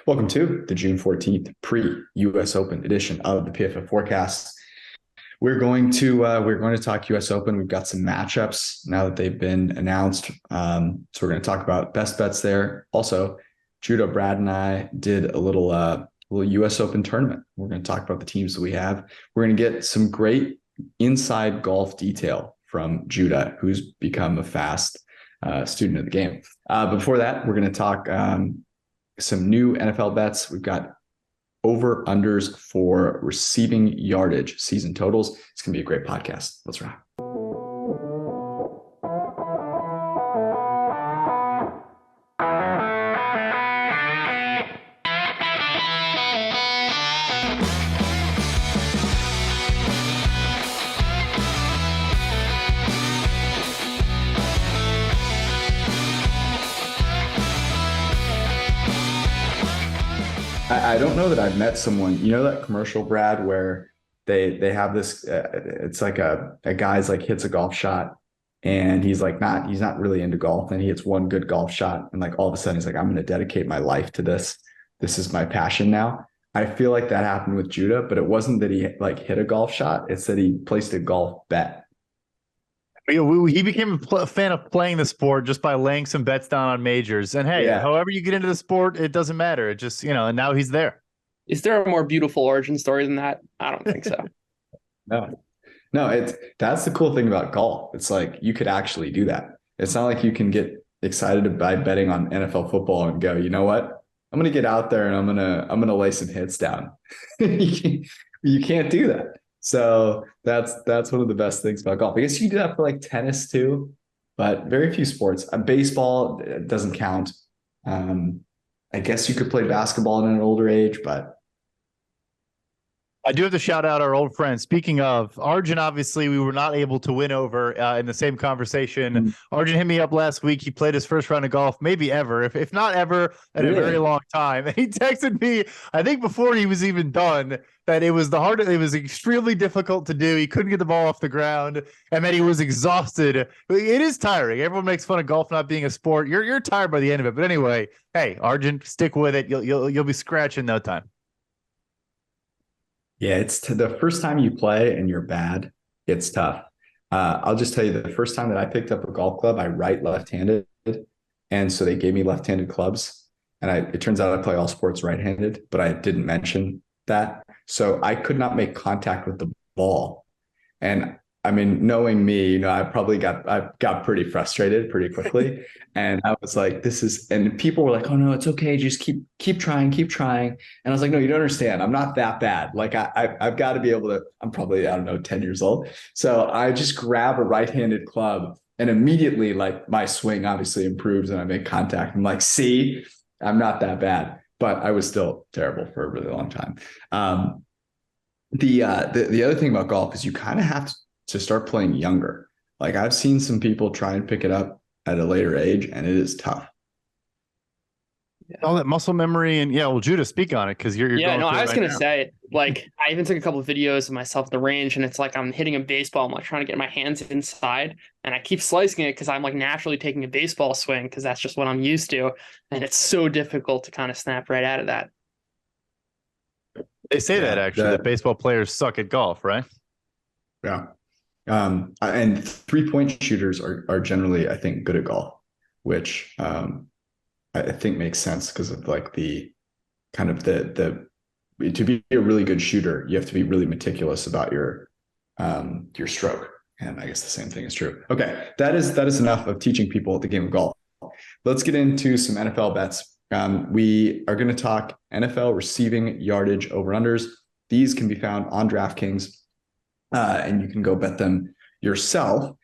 Welcome to the June 14th pre-US Open edition of the PFF Forecast. We're going to talk US Open. We've got some matchups now that they've been announced. So we're going to talk about best bets there. Also, Judah, Brad, and I did a little US Open tournament. We're going to talk about the teams that we have. We're going to get some great inside golf detail from Judah, who's become a fast student of the game. Before that, we're going to talk some new NFL bets. We've got over-unders for receiving yardage season totals. It's going to be a great podcast. Let's rock. I don't know that I've met someone, you know, that commercial, Brad, where they have this, it's like a guy's like hits a golf shot and he's not really into golf, and he hits one good golf shot and like all of a sudden he's like, I'm going to dedicate my life to this. This is my passion now. I feel like that happened with Judah, but it wasn't that he like hit a golf shot. It's that he placed a golf bet. He became a fan of playing the sport just by laying some bets down on majors. And hey, however you get into the sport, it doesn't matter. It just, and now he's there. Is there a more beautiful origin story than that? I don't think so. No, that's the cool thing about golf. It's like you could actually do that. It's not like you can get excited by betting on NFL football and go, you know what? I'm going to get out there and I'm going to lay some hits down. You can't do that. So that's one of the best things about golf. I guess you can do that for like tennis too, but very few sports. Baseball doesn't count. I guess you could play basketball in an older age, but I do have to shout out our old friend. Speaking of Arjun, obviously we were not able to win over in the same conversation. Mm-hmm. Arjun hit me up last week. He played his first round of golf, maybe ever, if not ever, at a very long time. And he texted me, I think before he was even done, that it was it was extremely difficult to do. He couldn't get the ball off the ground, and that he was exhausted. It is tiring. Everyone makes fun of golf not being a sport. You're tired by the end of it. But anyway, hey, Arjun, stick with it. You'll be scratching no time. Yeah, it's the first time you play and you're bad, it's tough. I'll just tell you, the first time that I picked up a golf club, I left-handed. And so they gave me left-handed clubs. And it turns out I play all sports right-handed, but I didn't mention that. So I could not make contact with the ball. And I mean, knowing me, I got pretty frustrated pretty quickly. And I was like, and people were like, oh no, it's okay. Just keep trying. And I was like, no, you don't understand. I'm not that bad. Like I've got to be able to, I'm probably, 10 years old. So I just grab a right-handed club and immediately like my swing obviously improves and I make contact. I'm like, see, I'm not that bad, but I was still terrible for a really long time. The other thing about golf is you kind of have to start playing younger. Like I've seen some people try and pick it up at a later age and it is tough. All that muscle memory and Judah, speak on it because you're going I was going to say, like, I even took a couple of videos of myself at the range and it's like I'm hitting a baseball. I'm like trying to get my hands inside and I keep slicing it because I'm like naturally taking a baseball swing because that's just what I'm used to. And it's so difficult to kind of snap right out of that. They say that actually, that baseball players suck at golf, right? Yeah. And 3-point shooters are generally, I think, good at golf, which I think makes sense because of like the kind of the to be a really good shooter, you have to be really meticulous about your stroke. And I guess the same thing is true. Okay, that is enough of teaching people the game of golf. Let's get into some NFL bets. We are going to talk NFL receiving yardage over-unders. These can be found on DraftKings. And you can go bet them yourself.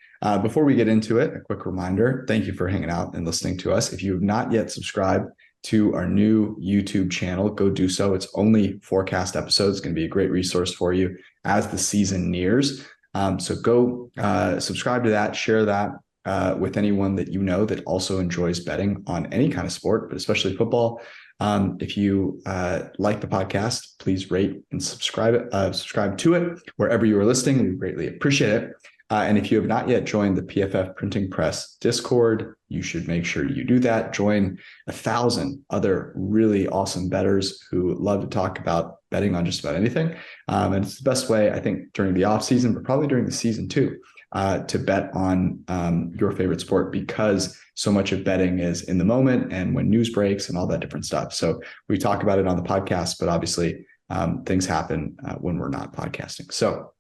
Before we get into it, a quick reminder, thank you for hanging out and listening to us. If you have not yet subscribed to our new YouTube channel, go do so. It's only forecast episodes. It's going to be a great resource for you as the season nears. So go subscribe to that, share that with anyone that you know that also enjoys betting on any kind of sport, but especially football. If you like the podcast, please rate and subscribe to it wherever you are listening. We greatly appreciate it. And if you have not yet joined the PFF Printing Press Discord, you should make sure you do that. Join 1,000 other really awesome bettors who love to talk about betting on just about anything. And it's the best way, I think, during the off season, but probably during the season too, to bet on your favorite sport, because so much of betting is in the moment and when news breaks and all that different stuff. So we talk about it on the podcast, but obviously things happen when we're not podcasting. So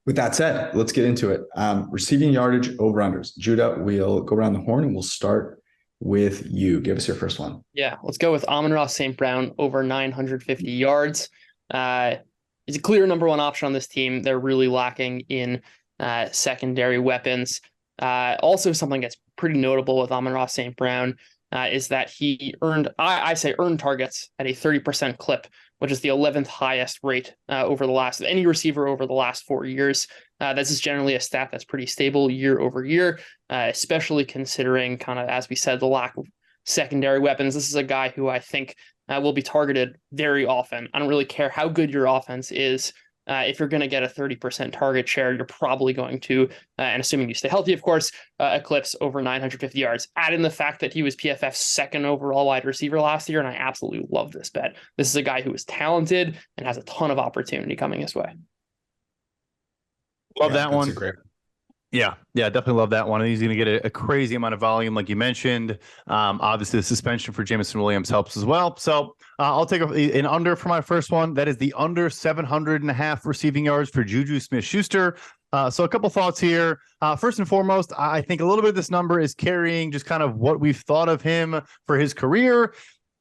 with that said, let's get into it. Receiving yardage over-unders. Judah, we'll go around the horn and we'll start with you. Give us your first one. Yeah, let's go with Amon-Ra St. Brown over 950 yards. He's a clear number one option on this team. They're really lacking in secondary weapons. Also, something that's pretty notable with Amon-Ra St. Brown is that he earned targets at a 30% clip, which is the 11th highest rate over the last, any receiver over the last 4 years. This is generally a stat that's pretty stable year over year, especially considering kind of, as we said, the lack of secondary weapons. This is a guy who I think will be targeted very often. I don't really care how good your offense is. If you're going to get a 30% target share, you're probably going to, and assuming you stay healthy, of course, eclipse over 950 yards. Add in the fact that he was PFF's second overall wide receiver last year, and I absolutely love this bet. This is a guy who is talented and has a ton of opportunity coming his way. Love that one. Great. Yeah, definitely love that one. He's going to get a crazy amount of volume, like you mentioned. Obviously, the suspension for Jameson Williams helps as well. So I'll take an under for my first one. That is the under 700.5 receiving yards for Juju Smith-Schuster. So a couple thoughts here. First and foremost, I think a little bit of this number is carrying just kind of what we've thought of him for his career.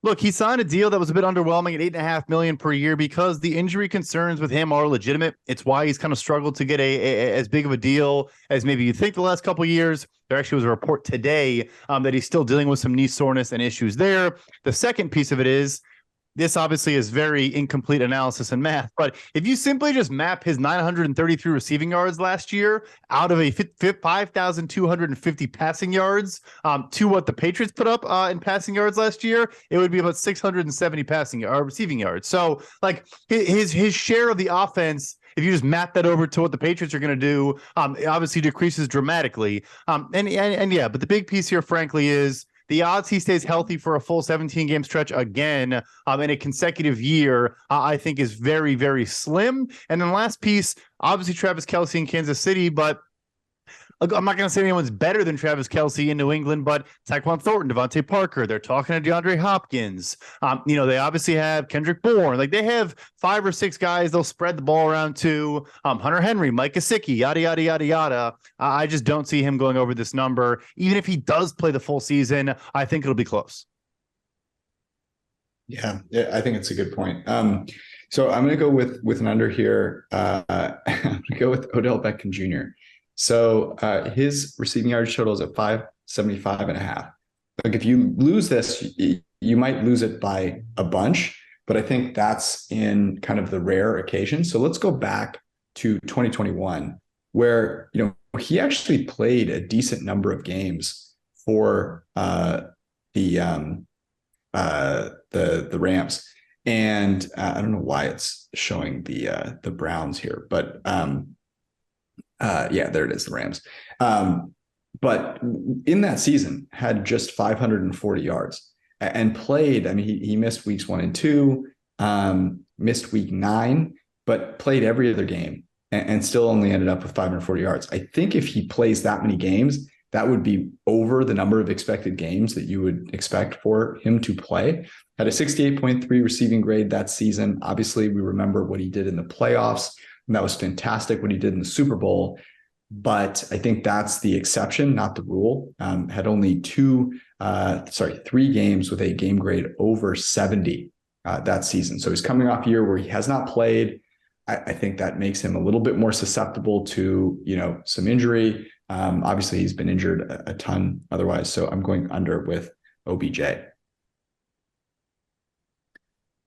Look, he signed a deal that was a bit underwhelming at $8.5 million per year because the injury concerns with him are legitimate. It's why he's kind of struggled to get as big of a deal as maybe you think the last couple of years. There actually was a report today that he's still dealing with some knee soreness and issues there. The second piece of it is, this obviously is very incomplete analysis and math, but if you simply just map his 933 receiving yards last year out of a 5,250 passing yards to what the Patriots put up in passing yards last year, it would be about 670 receiving yards. So like his share of the offense, if you just map that over to what the Patriots are going to do, it obviously decreases dramatically. And yeah, but the big piece here, frankly, is the odds he stays healthy for a full 17-game stretch again in a consecutive year, I think is very, very slim. And then last piece, obviously Travis Kelce in Kansas City, but I'm not going to say anyone's better than Travis Kelce in New England, but Tyquan Thornton, Devontae Parker, they're talking to DeAndre Hopkins. They obviously have Kendrick Bourne. Like, they have 5 or 6 guys they'll spread the ball around to. Hunter Henry, Mike Gesicki, yada, yada, yada, yada. I just don't see him going over this number. Even if he does play the full season, I think it'll be close. Yeah, I think it's a good point. So I'm going to go with an under here. I'm going to go with Odell Beckham Jr. So his receiving yardage total is at 575.5. Like, if you lose this, you might lose it by a bunch, but I think that's in kind of the rare occasion. So let's go back to 2021, where he actually played a decent number of games for the Rams, and I don't know why it's showing the Browns here, but yeah, there it is, the Rams. But in that season, had just 540 yards and played. I mean, he missed weeks 1 and 2, missed week 9, but played every other game and still only ended up with 540 yards. I think if he plays that many games, that would be over the number of expected games that you would expect for him to play. Had a 68.3 receiving grade that season. Obviously, we remember what he did in the playoffs, and that was fantastic what he did in the Super Bowl. But I think that's the exception, not the rule. Had only 3 games with a game grade over 70 that season. So he's coming off a year where he has not played. I think that makes him a little bit more susceptible to, some injury. Obviously, he's been injured a ton otherwise. So I'm going under with OBJ.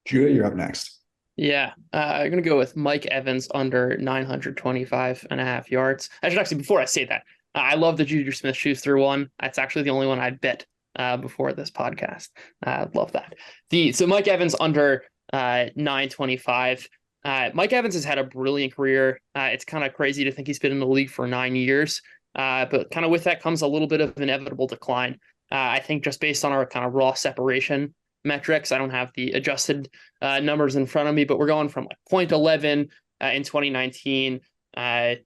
Judah, you're up next. Yeah, I'm going to go with Mike Evans under 925.5 yards. Before I say that, I love the Juju Smith-Schuster one. That's actually the only one I'd bet before this podcast. Love that. So Mike Evans under 925. Mike Evans has had a brilliant career. It's kind of crazy to think he's been in the league for 9 years. But kind of with that comes a little bit of inevitable decline. I think just based on our kind of raw separation metrics, I don't have the adjusted numbers in front of me, but we're going from like 0.11 in 2019, 0.08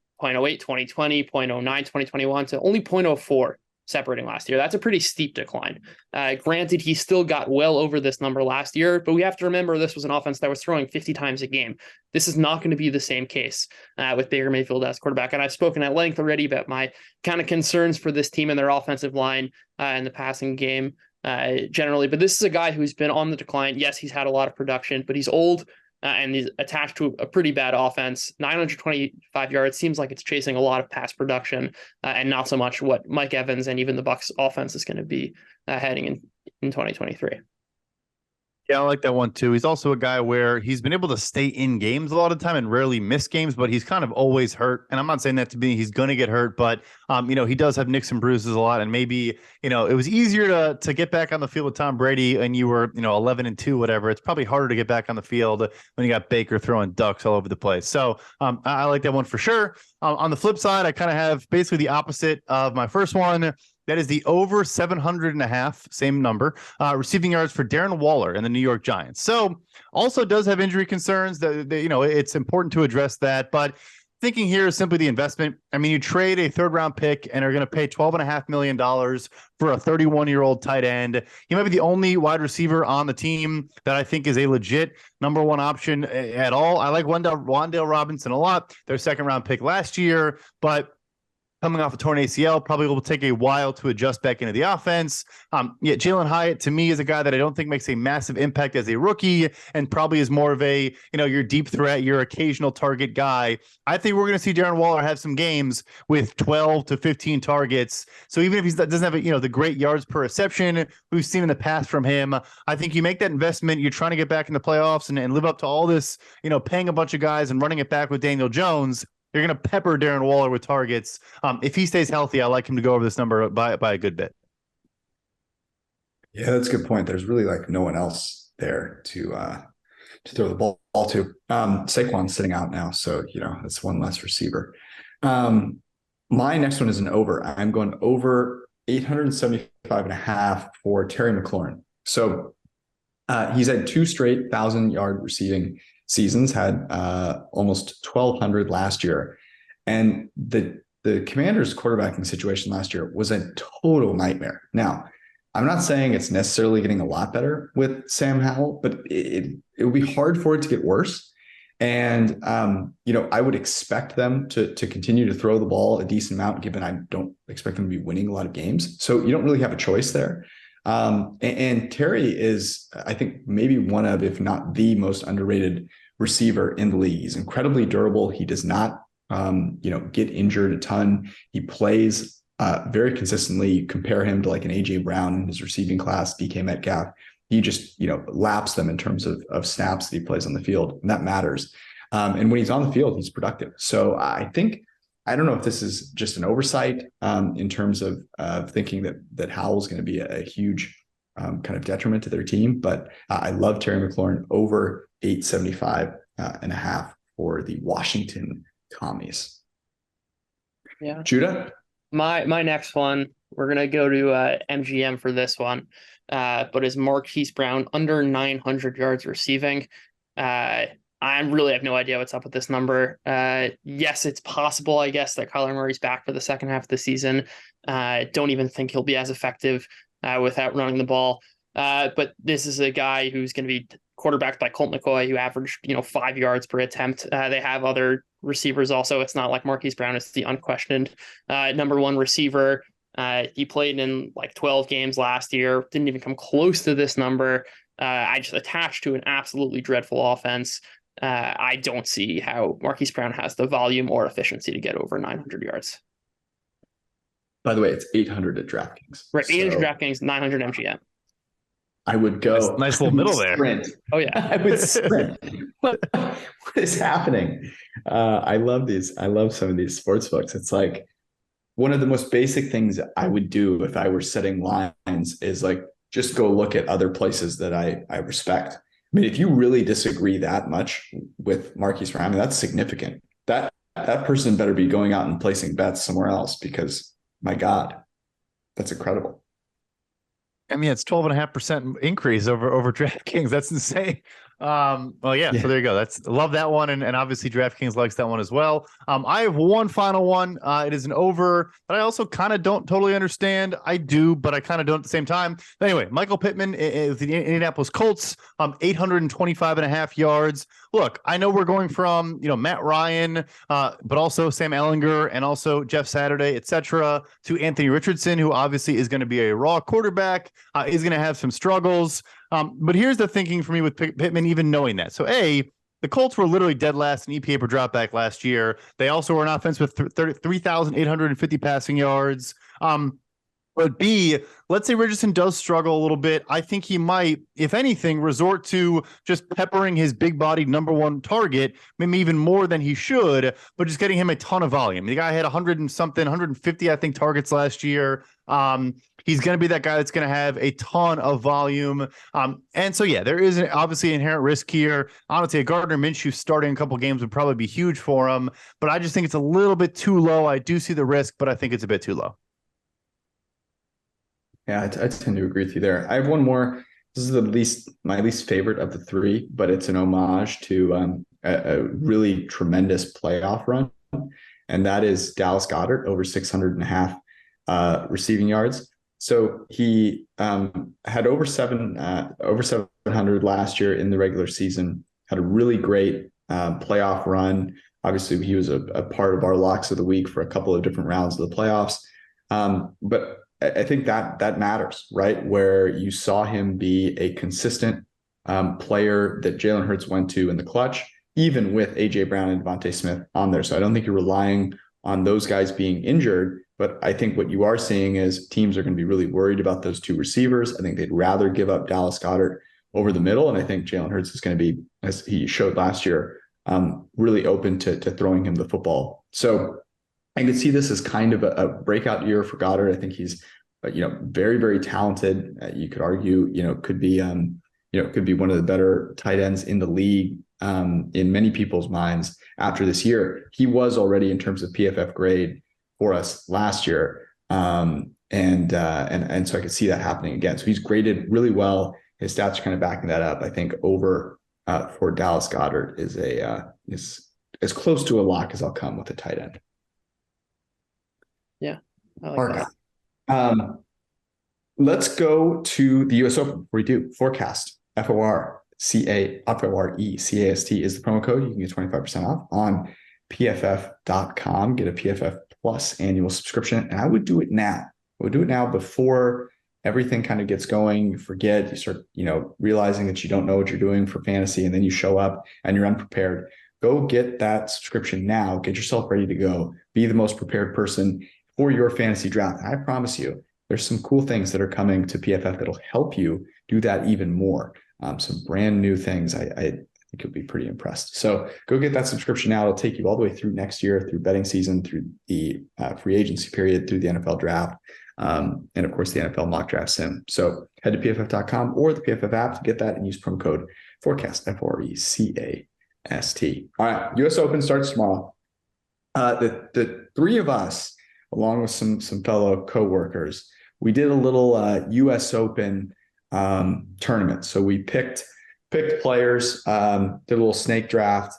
2020, 0.09 2021 to only 0.04 separating last year. That's a pretty steep decline. Granted, he still got well over this number last year, but we have to remember this was an offense that was throwing 50 times a game. This is not going to be the same case with Baker Mayfield as quarterback. And I've spoken at length already about my kind of concerns for this team and their offensive line and the passing game generally. But this is a guy who's been on the decline. Yes, he's had a lot of production, but he's old. And he's attached to a pretty bad offense. 925 yards seems like it's chasing a lot of pass production and not so much what Mike Evans and even the Bucs offense is going to be heading in 2023. Yeah, I like that one too. He's also a guy where he's been able to stay in games a lot of the time and rarely miss games, but he's kind of always hurt. And I'm not saying that to be he's going to get hurt, but he does have nicks and bruises a lot. And maybe, it was easier to get back on the field with Tom Brady and you were, 11-2, whatever. It's probably harder to get back on the field when you got Baker throwing ducks all over the place. So I like that one for sure. On the flip side, I kind of have basically the opposite of my first one. That is the over 700.5, same number, receiving yards for Darren Waller and the New York Giants. So also does have injury concerns that it's important to address that. But thinking here is simply the investment. I mean, you trade a third-round pick and are going to pay $12.5 million for a 31-year-old tight end. He might be the only wide receiver on the team that I think is a legit number one option at all. I like Wan'Dale Robinson a lot, their second-round pick last year, but coming off a torn ACL, probably will take a while to adjust back into the offense. Jalen Hyatt, to me, is a guy that I don't think makes a massive impact as a rookie and probably is more of a, your deep threat, your occasional target guy. I think we're going to see Darren Waller have some games with 12 to 15 targets. So even if he doesn't have, the great yards per reception we've seen in the past from him, I think you make that investment, you're trying to get back in the playoffs and live up to all this, paying a bunch of guys and running it back with Daniel Jones. You're going to pepper Darren Waller with targets. If he stays healthy, I like him to go over this number by a good bit. Yeah, that's a good point. There's really no one else there to throw the ball to. Saquon's sitting out now, so that's one less receiver. My next one is an over. I'm going over 875.5 for Terry McLaurin. So he's had 2 straight 1,000-yard receiving seasons, had almost 1,200 last year. And the Commanders' quarterbacking situation last year was a total nightmare. Now, I'm not saying it's necessarily getting a lot better with Sam Howell, but it would be hard for it to get worse. And, I would expect them to continue to throw the ball a decent amount, given I don't expect them to be winning a lot of games. So you don't really have a choice there. And Terry is, I think, maybe one of, if not the most underrated receiver in the league. He's incredibly durable. He does not, get injured a ton. He plays very consistently. You compare him to an AJ Brown in his receiving class, DK Metcalf. He just, laps them in terms of snaps that he plays on the field, and that matters. And when he's on the field, he's productive. So I don't know if this is just an oversight in terms of thinking that Howell's going to be a huge kind of detriment to their team, but I love Terry McLaurin over 875.5 for the Washington Commies. Yeah, Judah? My next one, we're gonna go to MGM for this one, but is Marquise Brown under 900 yards receiving. I really have no idea what's up with this number. Yes, it's possible, I guess, that Kyler Murray's back for the second half of the season. Don't even think he'll be as effective without running the ball. But this is a guy who's going to be quarterbacked by Colt McCoy, who averaged 5 yards per attempt. They have other receivers also. It's not like Marquise Brown is the unquestioned number one receiver. He played in 12 games last year, didn't even come close to this number. I just attached to an absolutely dreadful offense. I don't see how Marquise Brown has the volume or efficiency to get over 900 yards. By the way, it's 800 at DraftKings. Right, 800 DraftKings, 900 MGM. I would go. Nice little middle there. Oh, yeah. I would sprint. What is happening? I love these. I love some of these sports books. It's one of the most basic things I would do if I were setting lines is just go look at other places that I respect. mean, if you really disagree that much with Marquise Ryan, that's significant. That person better be going out and placing bets somewhere else, because my God, that's incredible. I mean, it's 12.5% increase over DraftKings. That's insane. Well, yeah, so there you go. Love that one. And obviously DraftKings likes that one as well. I have one final one. It is an over that I also kind of don't totally understand. I do, but I kind of don't at the same time. But anyway, Michael Pittman is the Indianapolis Colts, 825.5 yards. Look, I know we're going from, Matt Ryan, but also Sam Ellinger and also Jeff Saturday, etc., to Anthony Richardson, who obviously is going to be a raw quarterback, is going to have some struggles. But here's the thinking for me with Pittman, even knowing that. So the Colts were literally dead last in EPA per dropback last year. They also were an offense with 3,850 passing yards. But B, let's say Richardson does struggle a little bit. I think he might, if anything, resort to just peppering his big bodied number one target, maybe even more than he should, but just getting him a ton of volume. The guy had 150, I think, targets last year. He's going to be that guy that's going to have a ton of volume. And so, yeah, there is obviously inherent risk here. Honestly, a Gardner Minshew starting a couple games would probably be huge for him, but I just think it's a little bit too low. I do see the risk, but I think it's a bit too low. Yeah, I tend to agree with you there. I have one more. This is my least favorite of the three, but it's an homage to a really tremendous playoff run, and that is Dallas Goedert over 600.5 receiving yards. So he had over 700 last year in the regular season. Had a really great playoff run. Obviously, he was a part of our locks of the week for a couple of different rounds of the playoffs. But I think that matters, right? Where you saw him be a consistent player that Jalen Hurts went to in the clutch, even with A.J. Brown and Devontae Smith on there. So I don't think you're relying on those guys being injured, but I think what you are seeing is teams are going to be really worried about those two receivers. I think they'd rather give up Dallas Goedert over the middle, and I think Jalen Hurts is going to be, as he showed last year, really open to throwing him the football. So I could see this as kind of a breakout year for Goddard. I think he's, very, very talented. You could argue, could be one of the better tight ends in the league in many people's minds after this year. He was already in terms of PFF grade for us last year, and so I could see that happening again. So he's graded really well. His stats are kind of backing that up. I think over for Dallas Goedert is as close to a lock as I'll come with a tight end. Yeah, I like that. Let's go to the US Open. We do forecast. FORECAST is the promo code. You can get 25% off on PFF.com. Get a PFF Plus annual subscription, and I would do it now. I would do it now before everything kind of gets going. You forget. You start, realizing that you don't know what you're doing for fantasy, and then you show up and you're unprepared. Go get that subscription now. Get yourself ready to go. Be the most prepared person for your fantasy draft. And I promise you, there's some cool things that are coming to PFF that'll help you do that even more. Some brand new things. I think you'll be pretty impressed. So go get that subscription now. It'll take you all the way through next year, through betting season, through the free agency period, through the NFL draft, and of course the NFL mock draft sim. So head to PFF.com or the PFF app to get that and use promo code FORECAST, FORECAST. All right, US Open starts tomorrow. The three of us, along with some fellow coworkers, we did a little US Open tournament. So we picked players, did a little snake draft,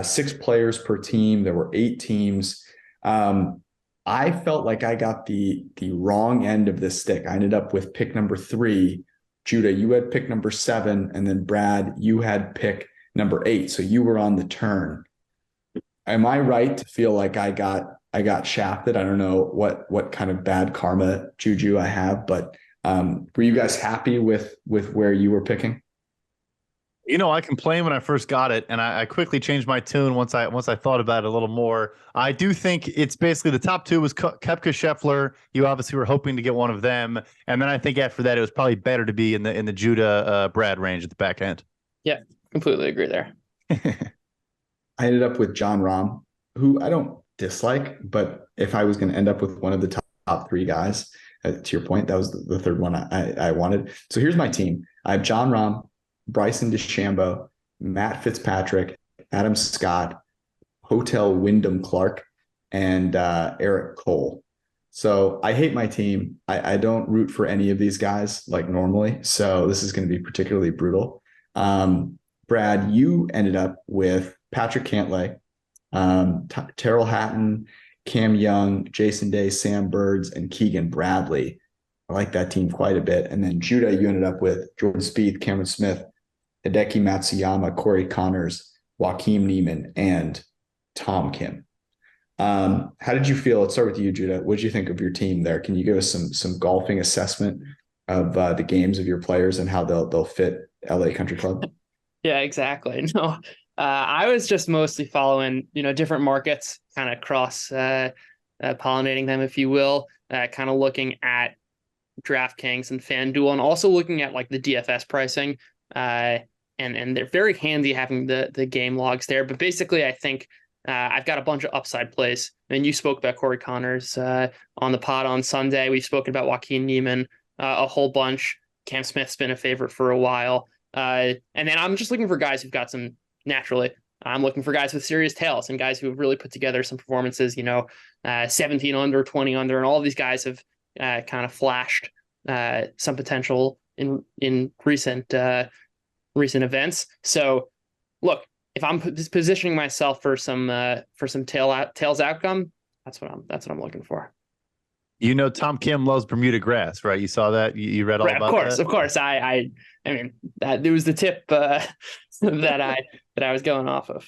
6 players per team. There were 8 teams. I felt like I got the wrong end of this stick. I ended up with pick number 3. Judah, you had pick number 7, and then Brad, you had pick number 8. So you were on the turn. Am I right to feel like I got shafted? I don't know what kind of bad karma juju I have, but were you guys happy with where you were picking? I complained when I first got it, and I quickly changed my tune once I thought about it a little more. I do think it's basically the top 2 was Koepka, Scheffler. You obviously were hoping to get one of them, and then I think after that it was probably better to be in the Judah Brad range at the back end. Yeah, completely agree there. I ended up with John Rahm, who I don't dislike, but if I was going to end up with one of the top 3 guys, to your point, that was the third one I wanted. So here's my team. I have John Rahm, Bryson DeChambeau, Matt Fitzpatrick, Adam Scott, Hotel Wyndham Clark, and Eric Cole. So I hate my team. I don't root for any of these guys like normally. So this is going to be particularly brutal. Brad, you ended up with Patrick Cantlay, Terrell Hatton, Cam Young, Jason Day, Sam Birds, and Keegan Bradley. I like that team quite a bit. And then Judah, you ended up with Jordan Spieth, Cameron Smith, Hideki Matsuyama, Corey Connors, Joaquin Neiman, and Tom Kim. How did you feel? Let's start with you, Judah. What did you think of your team there? Can you give us some golfing assessment of the games of your players and how they'll fit LA Country Club? Yeah, exactly. No, I was just mostly following, different markets, kind of cross pollinating them, if you will, kind of looking at DraftKings and FanDuel, and also looking at like the DFS pricing. And they're very handy having the game logs there. But basically, I think I've got a bunch of upside plays. And you spoke about Corey Connors on the pod on Sunday. We've spoken about Joaquin Neiman a whole bunch. Cam Smith's been a favorite for a while. And then I'm just looking for guys who've got some naturally. I'm looking for guys with serious tails and guys who have really put together some performances, 17 under, 20 under, and all of these guys have kind of flashed some potential in recent events. So look, if I'm positioning myself for some tails outcome, that's what I'm looking for. Tom Kim loves Bermuda grass, right? You saw that? You read all right, about that? Of course. I mean, that it was the tip that I was going off of.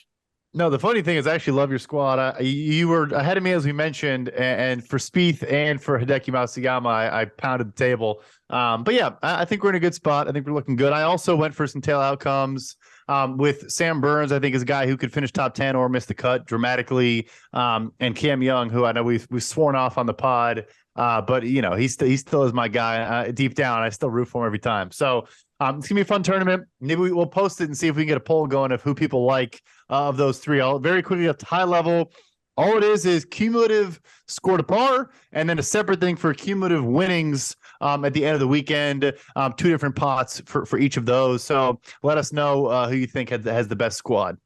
No, the funny thing is I actually love your squad. You were ahead of me, as we mentioned, and for Spieth and for Hideki Matsuyama, I pounded the table. But yeah, I think we're in a good spot. I think we're looking good. I also went for some tail outcomes with Sam Burns. I think is a guy who could finish top 10 or miss the cut dramatically. And Cam Young, who I know we've sworn off on the pod, but he still is my guy deep down. I still root for him every time. So it's gonna be a fun tournament. Maybe we'll post it and see if we can get a poll going of who people like of those three. I'll very quickly at high level. All it is cumulative score to par, and then a separate thing for cumulative winnings at the end of the weekend. Two different pots for each of those. So let us know who you think has the best squad.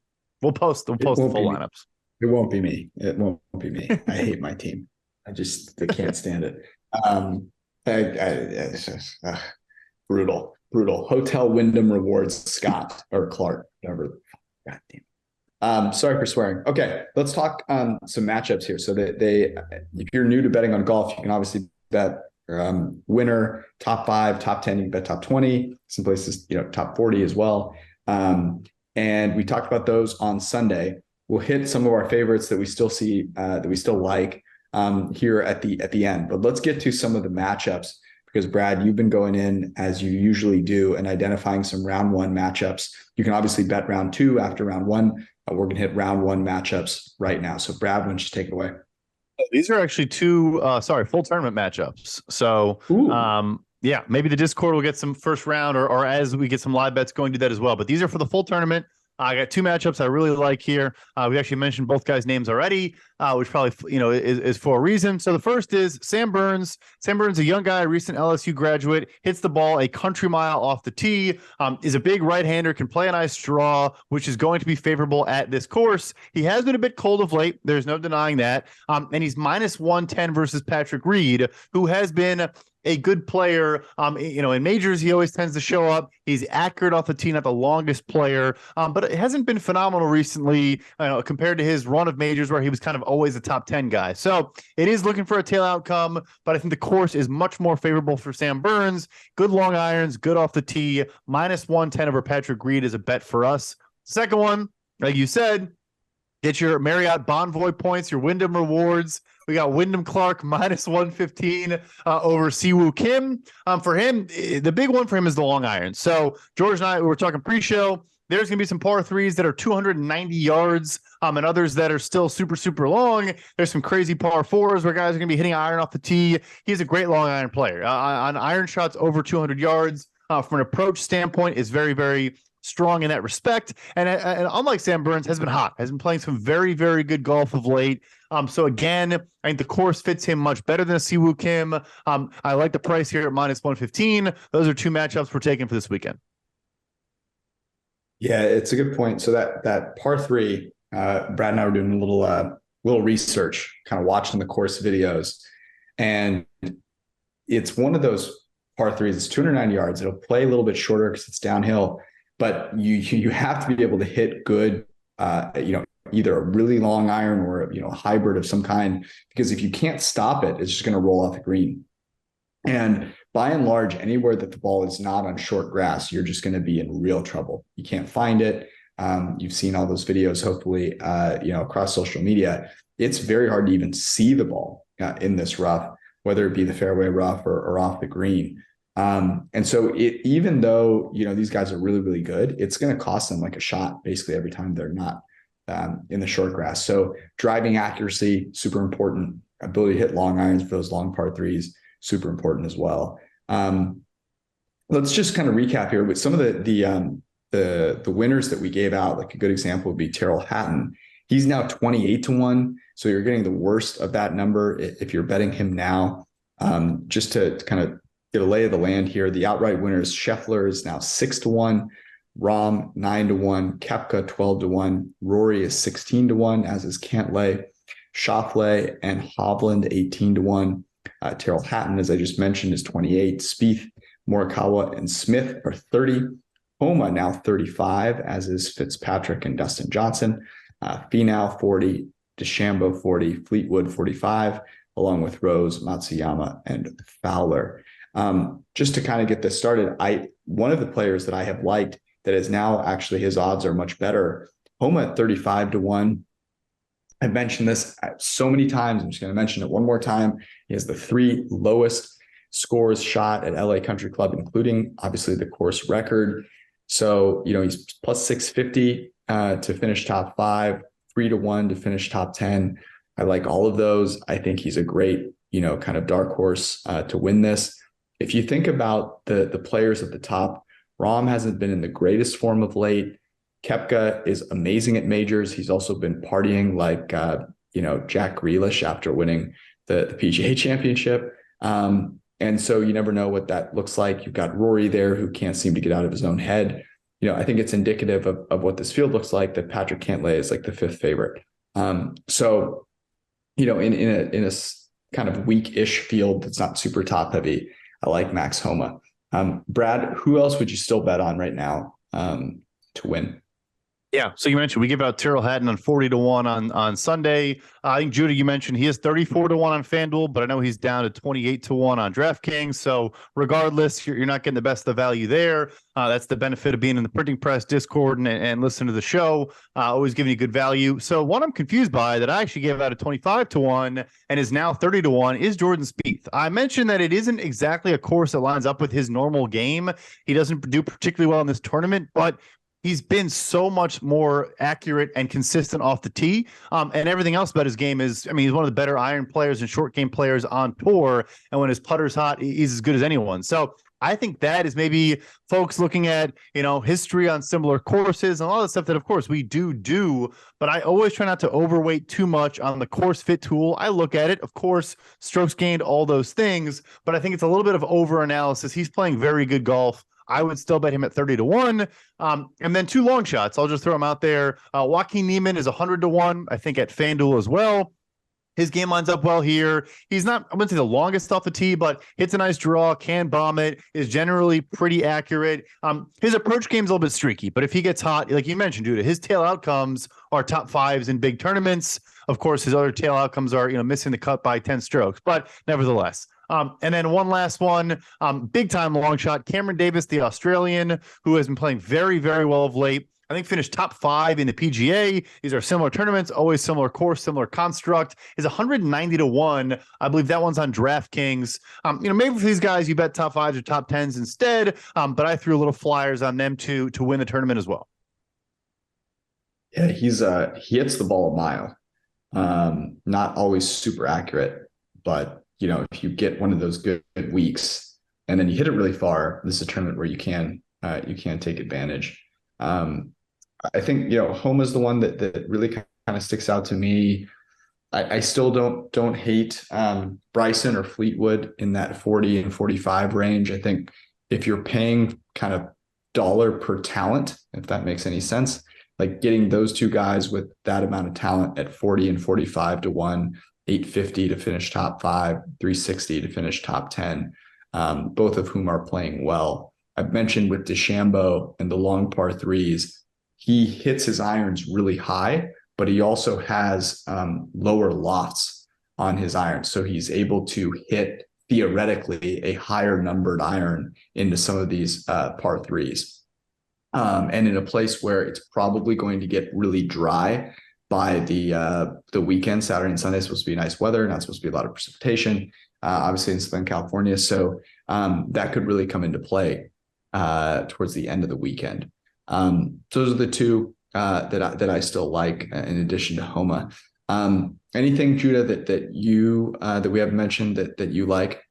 We'll post the full lineups. It won't be me. It won't be me. I hate my team. I can't stand it. Brutal. Hotel Wyndham Rewards Scott or Clark, whatever. God damn. Sorry for swearing. Okay, let's talk some matchups here. So if you're new to betting on golf, you can obviously bet winner, top 5, top 10. You can bet top 20. Some places, top 40 as well. And we talked about those on Sunday. We'll hit some of our favorites that we still see that we still like here at the end. But let's get to some of the matchups. Because Brad, you've been going in as you usually do and identifying some round 1 matchups. You can obviously bet round 2 after round 1. We're going to hit round 1 matchups right now. So Brad, why don't you take it away? These are actually two, full tournament matchups. So, yeah, maybe the Discord will get some first round or as we get some live bets going, do that as well. But these are for the full tournament. I got 2 matchups I really like here. We actually mentioned both guys' names already, which probably is for a reason. So the first is Sam Burns. Sam Burns, a young guy, recent LSU graduate, hits the ball a country mile off the tee. Is a big right-hander, can play a nice draw, which is going to be favorable at this course. He has been a bit cold of late. There's no denying that. And he's minus 110 versus Patrick Reed, who has been a good player. In majors, he always tends to show up. He's accurate off the tee, not the longest player, but it hasn't been phenomenal recently compared to his run of majors where he was kind of always a top 10 guy. So it is looking for a tail outcome, but I think the course is much more favorable for Sam Burns. Good long irons, good off the tee. Minus 110 over Patrick Reed is a bet for us. Second one, like you said, get your Marriott Bonvoy points, your Wyndham rewards. We got Wyndham Clark minus 115 over Siwoo Kim. For him, the big one for him is the long iron. So George and I, we were talking pre-show. There's going to be some par 3s that are 290 yards and others that are still super, super long. There's some crazy par 4s where guys are going to be hitting iron off the tee. He's a great long iron player. On iron shots over 200 yards from an approach standpoint is very, very strong in that respect. And unlike Sam Burns, has been hot, has been playing some very, very good golf of late. So again, I think the course fits him much better than a Siwoo Kim. I like the price here at minus 115. Those are 2 matchups we're taking for this weekend. Yeah, it's a good point. So that par three, Brad and I were doing a little research, kind of watching the course videos, and it's one of those par threes. It's 209 yards. It'll play a little bit shorter because it's downhill, but you have to be able to hit good, either a really long iron or a hybrid of some kind. Because if you can't stop it, it's just going to roll off the green. And by and large, anywhere that the ball is not on short grass, you're just going to be in real trouble. You can't find it. You've seen all those videos, hopefully, across social media. It's very hard to even see the ball in this rough, whether it be the fairway rough or off the green. And so even though, these guys are really, really good, it's going to cost them like a shot basically every time they're not in the short grass. So driving accuracy, super important. Ability to hit long irons for those long par threes, super important as well. Let's just kind of recap here with some of the winners that we gave out. Like a good example would be Tyrrell Hatton. He's now 28-1. So you're getting the worst of that number if you're betting him now. Just to kind of get a lay of the land here, the outright winners, Scheffler is now 6-1, Rahm 9-1, Koepka 12-1, Rory is 16-1, as is Cantlay, Schauffele and Hovland 18-1. Tyrrell Hatton, as I just mentioned, is 28. Spieth, Morikawa, and Smith are 30. Homa now 35, as is Fitzpatrick and Dustin Johnson. Finau 40, DeChambeau 40, Fleetwood 45, along with Rose, Matsuyama, and Fowler. Just to kind of get this started, one of the players that I have liked that is now actually his odds are much better. Homa at 35-1. I've mentioned this so many times. I'm just going to mention it one more time. He has the 3 lowest scores shot at LA Country Club, including obviously the course record. So, he's plus 650 to finish top 5, 3-1 to finish top 10. I like all of those. I think he's a great, kind of dark horse to win this. If you think about the players at the top, Rahm hasn't been in the greatest form of late. Koepka is amazing at majors. He's also been partying like, Jack Grealish after winning the PGA Championship. And so you never know what that looks like. You've got Rory there who can't seem to get out of his own head. I think it's indicative of what this field looks like, that Patrick Cantlay is like the 5th favorite. So, in a kind of weak-ish field that's not super top heavy, I like Max Homa. Brad, who else would you still bet on right now to win? Yeah, so you mentioned we give out Tyrrell Hatton on 40-1 on Sunday. I think Judah, you mentioned he is 34-1 on FanDuel, but I know he's down to 28-1 on DraftKings. So regardless, you're not getting the best of the value there. That's the benefit of being in the printing press Discord and listening to the show. Always giving you good value. So one I'm confused by that I actually gave out a 25-1 and is now 30-1 is Jordan Spieth. I mentioned that it isn't exactly a course that lines up with his normal game. He doesn't do particularly well in this tournament, but he's been so much more accurate and consistent off the tee. And everything else about his game is, he's one of the better iron players and short game players on tour. And when his putter's hot, he's as good as anyone. So I think that is maybe folks looking at, history on similar courses and all the stuff that, of course, we do. But I always try not to overweight too much on the course fit tool. I look at it, of course, strokes gained, all those things. But I think it's a little bit of over analysis. He's playing very good golf. I would still bet him at 30-1. And then 2 long shots. I'll just throw them out there. Joaquin Niemann is 100-1, I think, at FanDuel as well. His game lines up well here. He's not, I wouldn't say the longest off the tee, but hits a nice draw, can bomb it, is generally pretty accurate. His approach game's a little bit streaky, but if he gets hot, like you mentioned, Judah, his tail outcomes are top 5s in big tournaments. Of course, his other tail outcomes are, missing the cut by 10 strokes, but nevertheless. And then one last one, big time long shot, Cameron Davis, the Australian, who has been playing very, very well of late. I think finished top 5 in the PGA. These are similar tournaments, always similar course, similar construct. Is 190-1. I believe that one's on DraftKings. Maybe for these guys, you bet top 5s or top 10s instead. But I threw a little flyers on them to win the tournament as well. Yeah, he hits the ball a mile. Not always super accurate, but if you get one of those good weeks and then you hit it really far, this is a tournament where you can take advantage. I think, Homa's the one that really kind of sticks out to me. I still don't hate Bryson or Fleetwood in that 40 and 45 range. I think if you're paying kind of dollar per talent, if that makes any sense. Like getting those two guys with that amount of talent at 40 and 45 to 1, 850 to finish top 5, 360 to finish top 10, both of whom are playing well. I've mentioned with DeChambeau and the long par threes, he hits his irons really high, but he also has lower lofts on his irons. So he's able to hit theoretically a higher numbered iron into some of these par threes. And in a place where it's probably going to get really dry by the weekend. Saturday and Sunday is supposed to be nice weather, not supposed to be a lot of precipitation, obviously in Southern California. So that could really come into play towards the end of the weekend. So those are the two that I still like, in addition to Homa. Anything, Judah, that we haven't mentioned that you like?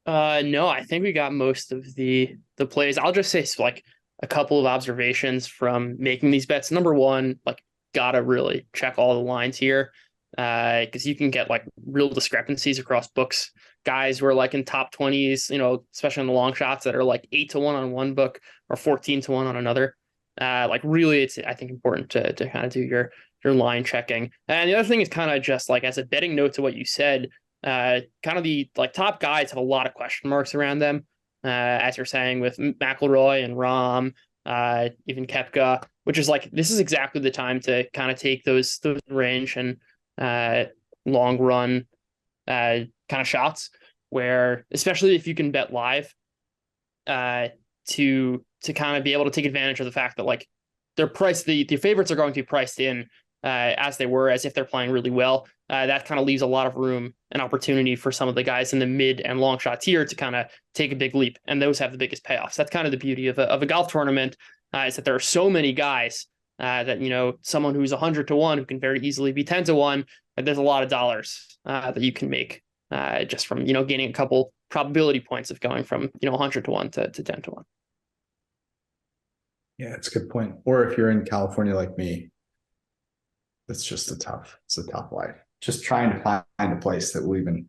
No, I think we got most of the plays. I'll just say like a couple of observations from making these bets. Number one, like gotta really check all the lines here, because you can get like real discrepancies across books. Guys who are like in top 20s, especially on the long shots, that are like 8 to 1 on one book or 14 to 1 on another. Like really, it's, I think, important to kind of do your line checking. And the other thing is kind of just like as a betting note to what you said, kind of the like top guys have a lot of question marks around them. As you're saying with McIlroy and Rahm, even Koepka, which is like, this is exactly the time to kind of take those range and long run kind of shots, where especially if you can bet live, to kind of be able to take advantage of the fact that like they're priced, the favorites are going to be priced in as if they're playing really well. That kind of leaves a lot of room and opportunity for some of the guys in the mid and long shot tier to kind of take a big leap, and those have the biggest payoffs. That's kind of the beauty of a golf tournament, is that there are so many guys that someone who's 100 to 1 who can very easily be 10 to 1. There's a lot of dollars that you can make just from gaining a couple probability points of going from 100 to 1 to 10 to 1. Yeah, it's a good point. Or if you're in California like me, it's a tough life. Just trying to find a place that will even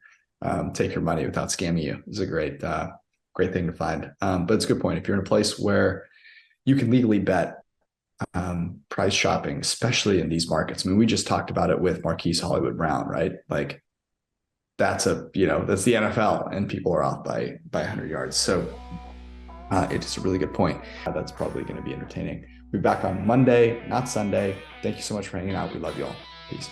take your money without scamming you is a great thing to find. But it's a good point. If you're in a place where you can legally bet, price shopping, especially in these markets. I mean, we just talked about it with Marquise Hollywood Brown, right? Like that's the NFL, and people are off by 100 yards. So it's a really good point. That's probably going to be entertaining. We'll be back on Monday, not Sunday. Thank you so much for hanging out. We love you all. Peace.